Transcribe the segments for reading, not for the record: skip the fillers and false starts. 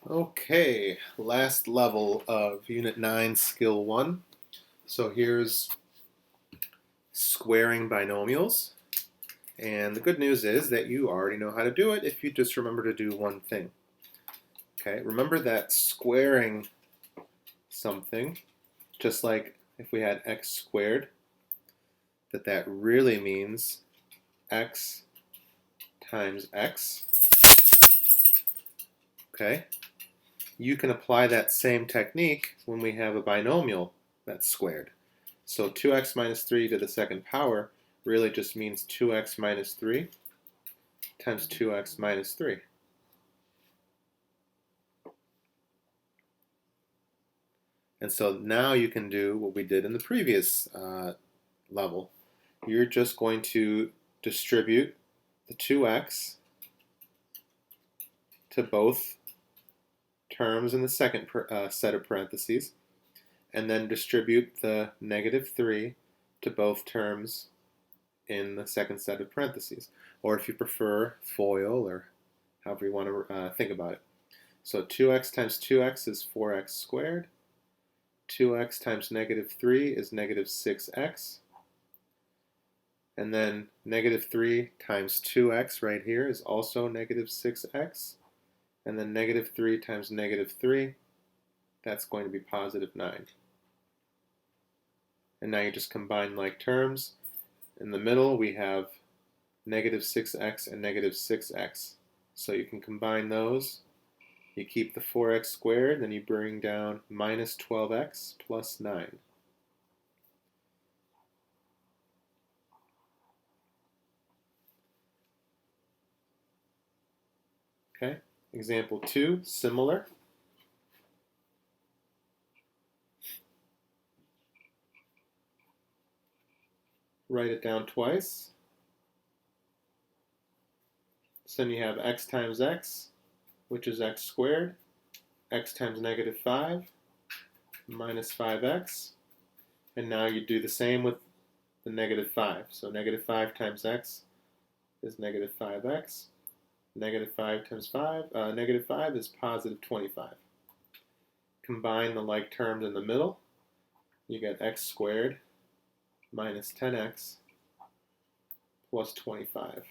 Okay, last level of Unit 9, Skill 1. So here's squaring binomials. And the good news is that you already know how to do it if you just remember to do one thing. Okay, remember that squaring something, just like if we had x squared, that really means x times x. Okay, you can apply that same technique when we have a binomial that's squared. So 2x minus 3 to the second power really just means 2x minus 3 times 2x minus 3. And so now you can do what we did in the previous level. You're just going to distribute the 2x to both terms in the second set of parentheses, and then distribute the negative 3 to both terms in the second set of parentheses. Or if you prefer, FOIL, or however you want to think about it. So 2x times 2x is 4x squared. 2x times negative 3 is negative 6x. And then negative 3 times 2x right here is also negative 6x. And then negative 3 times negative 3, that's going to be positive 9. And now you just combine like terms. In the middle we have negative 6x and negative 6x. So you can combine those. You keep the 4x squared, then you bring down minus 12x plus 9. Okay, example 2, similar. Write it down twice. So then you have x times x, which is x squared, x times negative 5, minus 5x. And now you do the same with the negative 5. So negative 5 times x is negative 5x. Negative 5 times 5, negative 5 is positive 25. Combine the like terms in the middle. You get x squared minus 10x plus 25.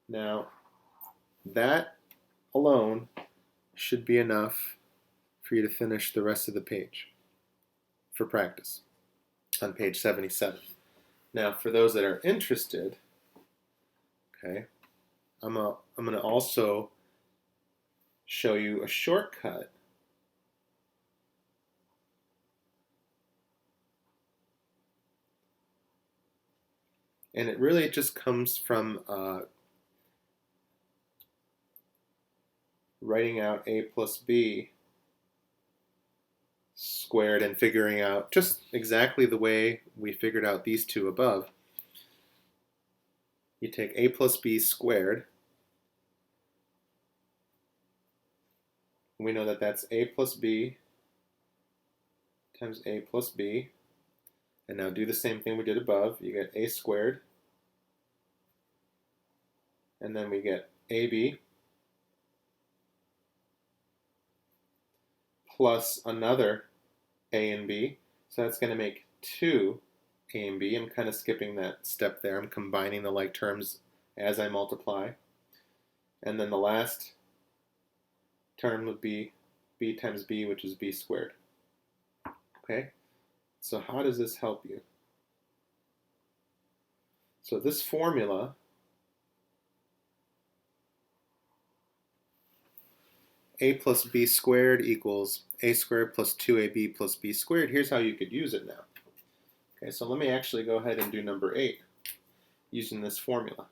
Now, that alone should be enough for you to finish the rest of the page for practice on page 77. Now, for those that are interested, okay, I'm going to also show you a shortcut and it really just comes from writing out a plus b squared and figuring out just exactly the way we figured out these two above. You take a plus b squared. We know that that's a plus b times a plus b. And now do the same thing we did above. You get a squared. And then we get ab plus another a and b. So that's going to make 2 a and b. I'm kind of skipping that step there. I'm combining the like terms as I multiply. And then the last term would be b times b, which is b squared. Okay? So how does this help you? So this formula a plus b squared equals a squared plus 2ab plus b squared. Here's how you could use it now. Okay, so let me actually go ahead and do number 8 using this formula.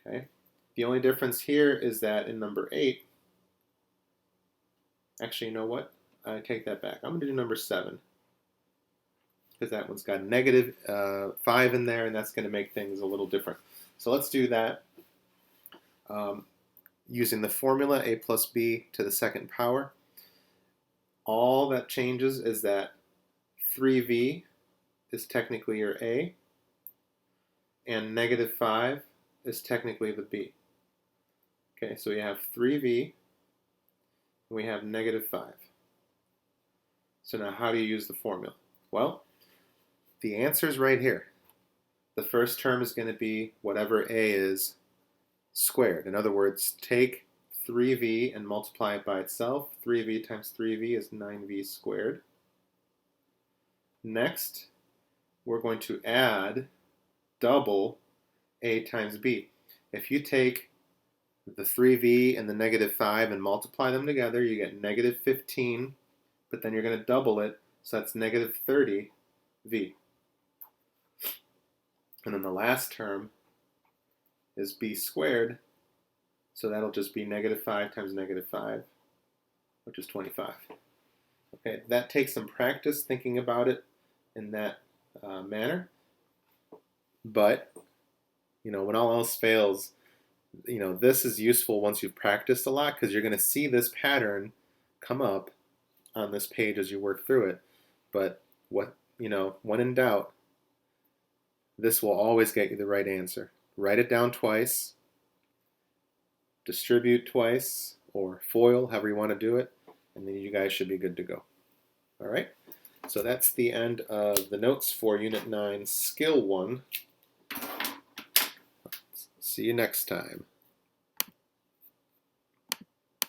Okay, the only difference here is that in number 8, actually, you know what? I take that back. I'm going to do number 7 because that one's got negative 5 in there, and that's going to make things a little different. So let's do that using the formula a plus b to the second power. All that changes is that 3v is technically your a, and negative 5 is technically the b. Okay, so we have 3v, and we have negative 5. So now how do you use the formula? Well, the answer is right here. The first term is going to be whatever a is squared. In other words, take 3v and multiply it by itself. 3v times 3v is 9v squared. Next, we're going to add double a times b. If you take the 3v and the negative 5 and multiply them together, you get negative 15, but then you're going to double it, so that's negative 30v. And then the last term is b squared, so that'll just be negative 5 times negative 5, which is 25. Okay, that takes some practice thinking about it in that manner. But, when all else fails, this is useful once you've practiced a lot, because you're going to see this pattern come up on this page as you work through it. But when in doubt, this will always get you the right answer. Write it down twice, distribute twice, or FOIL, however you want to do it, and then you guys should be good to go. All right, so that's the end of the notes for Unit 9, Skill 1. See you next time.